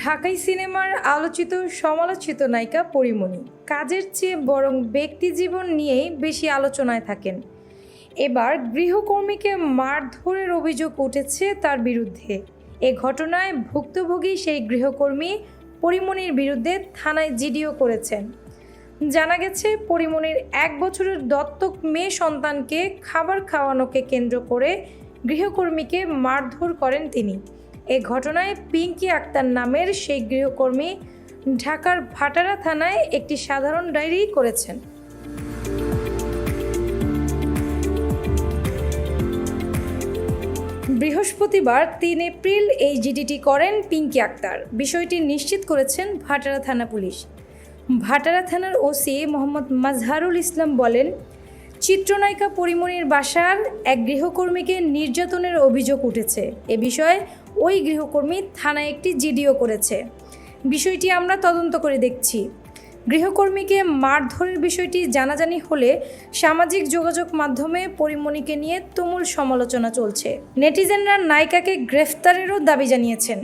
ঢাকাই সিনেমার আলোচিত সমালোচিত নায়িকা পরীমণি কাজের চেয়ে বরং ব্যক্তিজীবন নিয়েই বেশি আলোচনায় থাকেন। এবার গৃহকর্মীকে মারধরের অভিযোগ উঠেছে তার বিরুদ্ধে। এ ঘটনায় ভুক্তভোগী সেই গৃহকর্মী পরীমণির বিরুদ্ধে থানায় জিডিও করেছেন। জানা গেছে, পরীমণির 1 বছরের দত্তক মেয়ে সন্তানকে খাবার খাওয়ানোকে কেন্দ্র করে গৃহকর্মীকে মারধর করেন তিনি। এ ঘটনায় পিঙ্কি আক্তার নামের সেই গৃহকর্মী ঢাকার ভাটারা থানায় একটি সাধারণ ডায়েরি করেছেন। বৃহস্পতিবার 3 এপ্রিল এই জিডিটি করেন পিঙ্কি আক্তার। বিষয়টি নিশ্চিত করেছেন ভাটারা থানা পুলিশ। ভাটারা থানার ওসি মোহাম্মদ মাজহারুল ইসলাম বলেন, চিত্রনায়িকা পরীমণির বাসার এক গৃহকর্মীকে নির্যাতনের অভিযোগ উঠেছে। এ বিষয়ে ওই গৃহকর্মী থানায় একটি জিডিও করেছে। বিষয়টি আমরা তদন্ত করে দেখছি। গৃহকর্মীকে মারধরের বিষয়টি জানাজানি হলে সামাজিক যোগাযোগ মাধ্যমে পরীমণিকে নিয়ে তুমুল সমালোচনা চলছে। নেটিজেনরা নায়িকাকে গ্রেফতারেরও দাবি জানিয়েছেন।